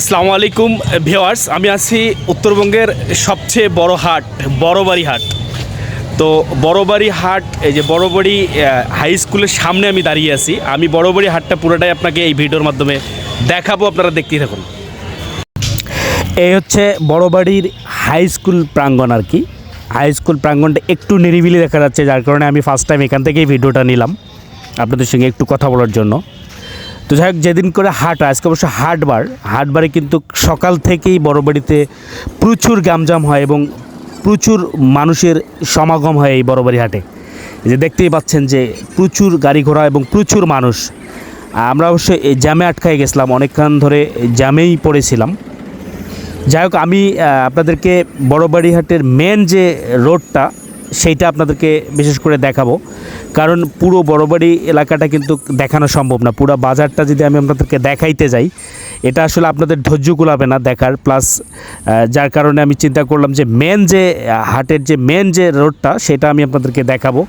আসসালামু আলাইকুম ভিউয়ার্স, আমি আছি উত্তরবঙ্গের সবচেয়ে বড় হাট বড়বাড়ি হাট। তো বড়বাড়ি হাট, এই যে বড়বাড়ি হাই স্কুলের সামনে আমি দাঁড়িয়ে আছি। আমি বড়বাড়ি হাটটা পুরোটাই আপনাকে এই ভিডিওর মাধ্যমে দেখাবো, আপনারা দেখতেই থাকুন। এই হচ্ছে বড়বাড়ির হাই স্কুল প্রাঙ্গণ আর কি। হাই স্কুল প্রাঙ্গণটা একটু নিরিবিলি দেখা যাচ্ছে, যার কারণে আমি ফার্স্ট টাইম এখান থেকেই ভিডিওটা নিলাম আপনাদের সঙ্গে একটু কথা বলার জন্য। তো যাই হোক, যেদিন করে হাট, আজকে অবশ্য হাটবারে কিন্তু সকাল থেকেই বড়বাড়িতে প্রচুর গ্যামজাম হয় এবং প্রচুর মানুষের সমাগম হয় এই বড়বাড়ি হাটে। এই যে দেখতেই পাচ্ছেন যে প্রচুর গাড়ি ঘোড়া এবং প্রচুর মানুষ। আমরা অবশ্যই এই জ্যামে আটকায় গেছিলাম, অনেকক্ষণ ধরে জ্যামেই পড়েছিলাম। যাই হোক, আমি আপনাদেরকে বড়বাড়ি হাটের মেন যে রোডটা সেইটা আপনাদেরকে বিশেষ করে দেখাবো, কারণ পুরো বড়বাড়ি এলাকাটা কিন্তু দেখানো সম্ভব না। পুরো বাজারটা যদি আমি আপনাদেরকে দেখাইতে যাই, এটা আসলে আপনাদের ধৈর্য কুলাবে না দেখার। প্লাস যার কারণে আমি চিন্তা করলাম যে মেন যে হাটের যে মেন যে রোডটা সেটা আমি আপনাদেরকে দেখাবো।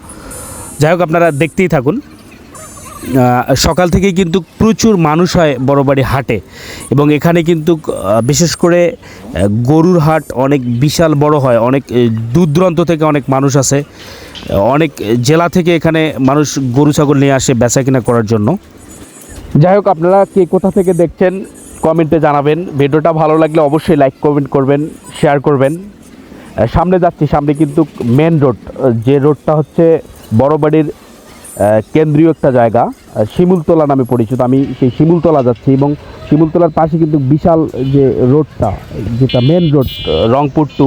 যাই হোক, আপনারা দেখতেই থাকুন। সকাল থেকেই কিন্তু প্রচুর মানুষ হয় বড়বাড়ি হাটে, এবং এখানে কিন্তু বিশেষ করে গরুর হাট অনেক বিশাল বড় হয়। অনেক দূর দূরান্ত থেকে অনেক মানুষ আসে, অনেক জেলা থেকে এখানে মানুষ গরু ছাগল নিয়ে আসে বেচা কিনা করার জন্য। যাই হোক, আপনারা কে কোথা থেকে দেখছেন কমেন্টে জানাবেন। ভিডিওটা ভালো লাগলে অবশ্যই লাইক কমেন্ট করবেন, শেয়ার করবেন। সামনে যাচ্ছি, সামনে কিন্তু মেন রোড, যে রোডটা হচ্ছে বড়বাড়ির কেন্দ্রীয় একটা জায়গা, শিমুলতলা নামে পরিচিত। আমি সেই শিমুলতলা যাচ্ছি, এবং শিমুলতলার পাশে কিন্তু বিশাল যে রোডটা, যেটা main road Rangpur to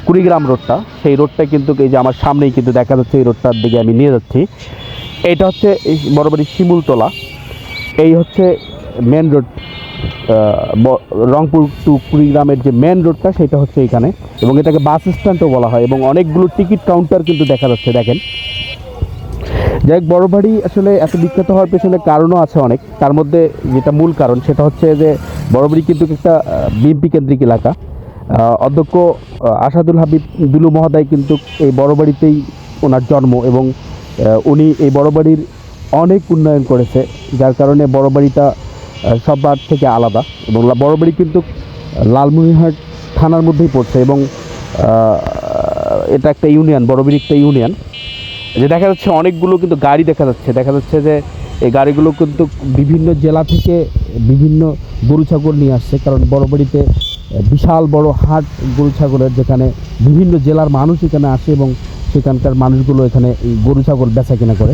Kurigram রোডটা, সেই রোডটা কিন্তু এই যে আমার সামনেই কিন্তু দেখা যাচ্ছে, এই রোডটার দিকে আমি নিয়ে যাচ্ছি। এইটা হচ্ছে বড়বাড়ি শিমুলতলা, এই হচ্ছে মেন রোড। রংপুর টু কুড়িগ্রামের যে মেন রোডটা সেটা হচ্ছে এখানে, এবং এটাকে বাস স্ট্যান্ডও বলা হয়, এবং অনেকগুলো টিকিট কাউন্টার কিন্তু দেখা যাচ্ছে, দেখেন। যাই হোক, বড়বাড়ি আসলে এত বিখ্যাত হওয়ার পেছনে কারণও আছে অনেক। তার মধ্যে যেটা মূল কারণ সেটা হচ্ছে যে বড়বাড়ি কিন্তু একটা বিএনপি কেন্দ্রিক এলাকা। অধ্যক্ষ আসাদুল হাবিব দুলু মহোদয় কিন্তু এই বড়বাড়িতেই ওনার জন্ম, এবং উনি এই বড়বাড়ির অনেক উন্নয়ন করেছে, যার কারণে বড়বাড়িটা সবার থেকে আলাদা। এবং বড়বাড়ি কিন্তু লালমনিরহাট থানার মধ্যেই পড়ছে, এবং এটা একটা ইউনিয়ন, বড়বাড়ি একটা ইউনিয়ন। যে দেখা যাচ্ছে অনেকগুলো কিন্তু গাড়ি দেখা যাচ্ছে যে এই গাড়িগুলো কিন্তু বিভিন্ন জেলা থেকে বিভিন্ন গরু ছাগল নিয়ে আসছে, কারণ বড়বাড়িতে বিশাল বড় হাট গরু ছাগলের, যেখানে বিভিন্ন জেলার মানুষ এখানে আসে, এবং সেখানকার মানুষগুলো এখানে এই গরু ছাগল বেচা কেনা করে।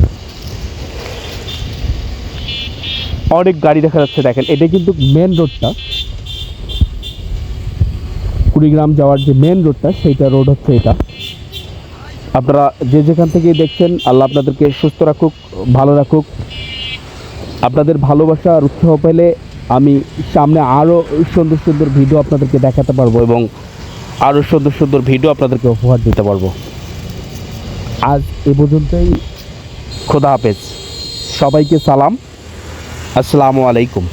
অনেক গাড়ি দেখা যাচ্ছে, দেখেন। এটা কিন্তু মেন রোডটা, কুড়িগ্রাম যাওয়ার যে মেন রোডটা, সেইটা রোড হচ্ছে এটা। আপনারা যে যেখান থেকে দেখছেন, আল্লাহ আপনাদেরকে সুস্থ রাখুক, ভালো রাখুক। আপনাদের ভালোবাসা আর উৎসাহ পেলে আমি সামনে আরও সুন্দর সুন্দর ভিডিও আপনাদেরকে দেখাতে পারবো, এবং আরও সুন্দর সুন্দর ভিডিও আপনাদেরকে উপহার দিতে পারবো। আজ এ পর্যন্তই, খোদা হাফেজ, সবাইকে সালাম, আসসালামু আলাইকুম।